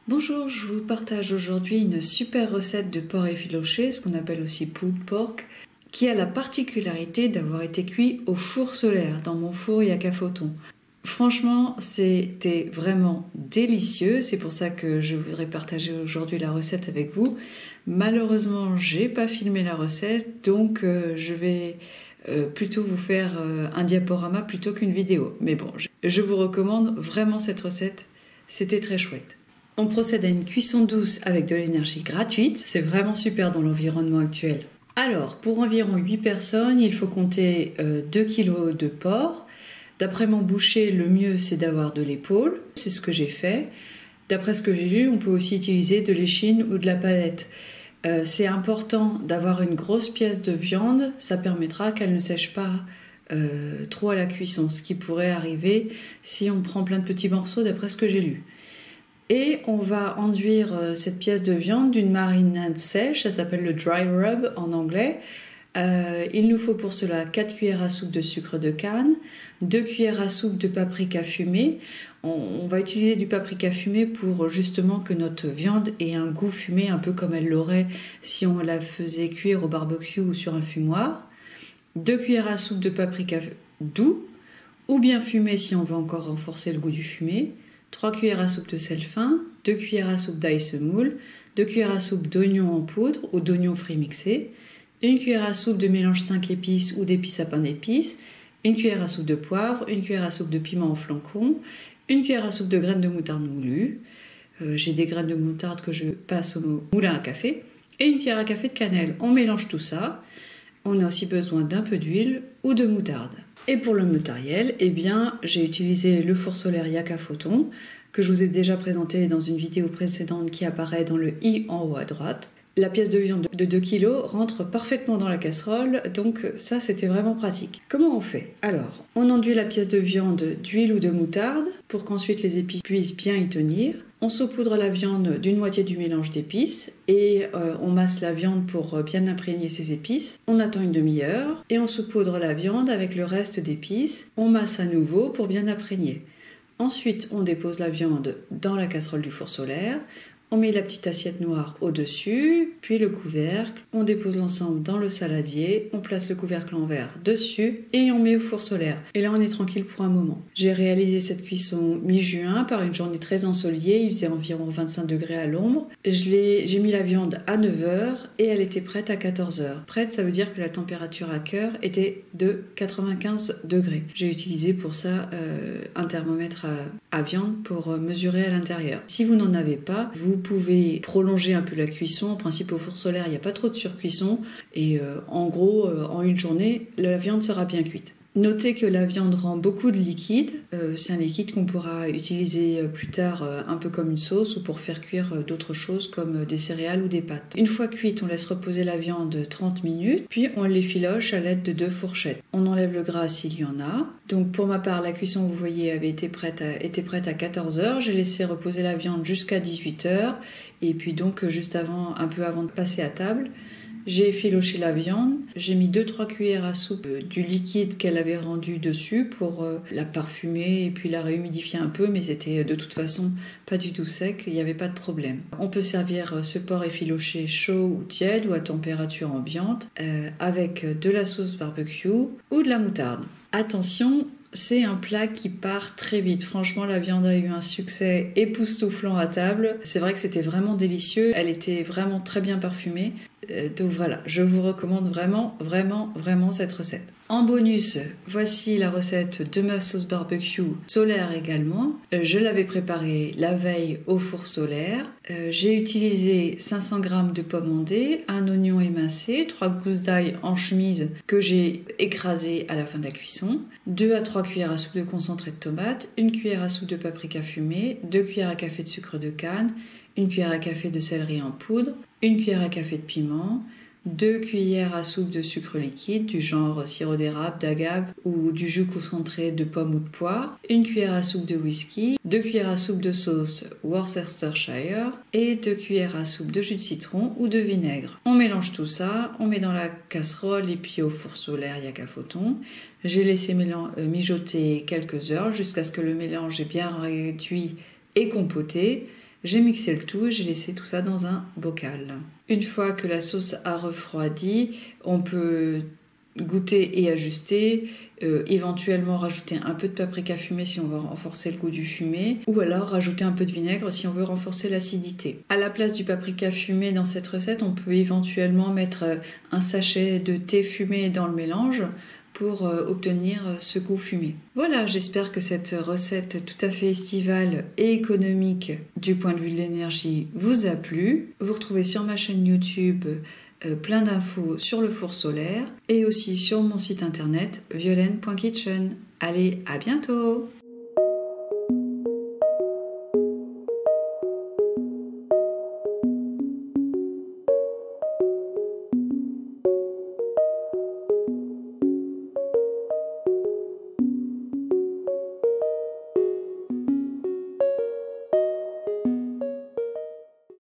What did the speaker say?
Bonjour, je vous partage aujourd'hui une super recette de porc effiloché, ce qu'on appelle aussi pulled pork, qui a la particularité d'avoir été cuit au four solaire, dans mon four Yakafauton. Franchement, c'était vraiment délicieux, c'est pour ça que je voudrais partager aujourd'hui la recette avec vous. Malheureusement, j'ai pas filmé la recette, donc je vais plutôt vous faire un diaporama plutôt qu'une vidéo. Mais bon, je vous recommande vraiment cette recette, c'était très chouette. On procède à une cuisson douce avec de l'énergie gratuite, c'est vraiment super dans l'environnement actuel. Alors, pour environ 8 personnes, il faut compter 2 kg de porc. D'après mon boucher, le mieux c'est d'avoir de l'épaule, c'est ce que j'ai fait. D'après ce que j'ai lu, on peut aussi utiliser de l'échine ou de la palette. C'est important d'avoir une grosse pièce de viande, ça permettra qu'elle ne sèche pas trop à la cuisson, ce qui pourrait arriver si on prend plein de petits morceaux d'après ce que j'ai lu. Et on va enduire cette pièce de viande d'une marinade sèche, ça s'appelle le dry rub en anglais. Il nous faut pour cela 4 cuillères à soupe de sucre de canne, 2 cuillères à soupe de paprika fumé. On va utiliser du paprika fumé pour justement que notre viande ait un goût fumé, un peu comme elle l'aurait si on la faisait cuire au barbecue ou sur un fumoir. 2 cuillères à soupe de paprika doux, ou bien fumé si on veut encore renforcer le goût du fumé. 3 cuillères à soupe de sel fin, 2 cuillères à soupe d'ail semoule, 2 cuillères à soupe d'oignons en poudre ou d'oignons frits mixés, 1 cuillère à soupe de mélange 5 épices ou d'épices à pain d'épices, 1 cuillère à soupe de poivre, 1 cuillère à soupe de piment en flocons, 1 cuillère à soupe de graines de moutarde moulues, j'ai des graines de moutarde que je passe au moulin à café, et 1 cuillère à café de cannelle. On mélange tout ça. On a aussi besoin d'un peu d'huile ou de moutarde. Et pour le matériel, eh bien, j'ai utilisé le four solaire Yakafauton, que je vous ai déjà présenté dans une vidéo précédente qui apparaît dans le i en haut à droite. La pièce de viande de 2 kg rentre parfaitement dans la casserole, donc ça c'était vraiment pratique. Comment on fait? Alors, on enduit la pièce de viande d'huile ou de moutarde pour qu'ensuite les épices puissent bien y tenir. On saupoudre la viande d'une moitié du mélange d'épices et on masse la viande pour bien imprégner ces épices. On attend une demi-heure et on saupoudre la viande avec le reste d'épices. On masse à nouveau pour bien imprégner. Ensuite, on dépose la viande dans la casserole du four solaire. On met la petite assiette noire au-dessus, puis le couvercle. On dépose l'ensemble dans le saladier. On place le couvercle en verre dessus et on met au four solaire. Et là, on est tranquille pour un moment. J'ai réalisé cette cuisson mi-juin par une journée très ensoleillée. Il faisait environ 25 degrés à l'ombre. J'ai mis la viande à 9h et elle était prête à 14h. Prête, ça veut dire que la température à cœur était de 95 degrés. J'ai utilisé pour ça un thermomètre à viande pour mesurer à l'intérieur. Si vous n'en avez pas, vous pouvez prolonger un peu la cuisson. En principe, au four solaire, il n'y a pas trop de surcuisson. Et en gros, en une journée, la viande sera bien cuite. Notez que la viande rend beaucoup de liquide. C'est un liquide qu'on pourra utiliser plus tard un peu comme une sauce ou pour faire cuire d'autres choses comme des céréales ou des pâtes. Une fois cuite, on laisse reposer la viande 30 minutes, puis on l'effiloche à l'aide de 2 fourchettes. On enlève le gras s'il y en a. Donc pour ma part, la cuisson, vous voyez, avait été prête à 14h. J'ai laissé reposer la viande jusqu'à 18h. Et puis donc juste avant, un peu avant de passer à table, j'ai effiloché la viande, j'ai mis 2-3 cuillères à soupe du liquide qu'elle avait rendu dessus pour la parfumer et puis la réhumidifier un peu, mais c'était de toute façon pas du tout sec, il n'y avait pas de problème. On peut servir ce porc effiloché chaud ou tiède ou à température ambiante avec de la sauce barbecue ou de la moutarde. Attention, c'est un plat qui part très vite. Franchement, la viande a eu un succès époustouflant à table. C'est vrai que c'était vraiment délicieux. Elle était vraiment très bien parfumée. Donc voilà, je vous recommande vraiment cette recette. En bonus, voici la recette de ma sauce barbecue solaire également. Je l'avais préparée la veille au four solaire. J'ai utilisé 500 g de pommes ondées, un oignon émincé, 3 gousses d'ail en chemise que j'ai écrasé à la fin de la cuisson, 2 à 3 cuillères à soupe de concentré de tomate, 1 cuillère à soupe de paprika fumé, 2 cuillères à café de sucre de canne, 1 cuillère à café de céleri en poudre, 1 cuillère à café de piment, 2 cuillères à soupe de sucre liquide du genre sirop d'érable, d'agave ou du jus concentré de pomme ou de poire, 1 cuillère à soupe de whisky, 2 cuillères à soupe de sauce Worcestershire et 2 cuillères à soupe de jus de citron ou de vinaigre. On mélange tout ça, on met dans la casserole et puis au four solaire Yakafauton. J'ai laissé mijoter quelques heures jusqu'à ce que le mélange ait bien réduit et compoté. J'ai mixé le tout et j'ai laissé tout ça dans un bocal. Une fois que la sauce a refroidi, on peut goûter et ajuster, éventuellement rajouter un peu de paprika fumé si on veut renforcer le goût du fumé, ou alors rajouter un peu de vinaigre si on veut renforcer l'acidité. À la place du paprika fumé dans cette recette, on peut éventuellement mettre un sachet de thé fumé dans le mélange pour obtenir ce goût fumé. Voilà, j'espère que cette recette tout à fait estivale et économique du point de vue de l'énergie vous a plu. Vous retrouvez sur ma chaîne YouTube plein d'infos sur le four solaire et aussi sur mon site internet violaine.kitchen. Allez, à bientôt!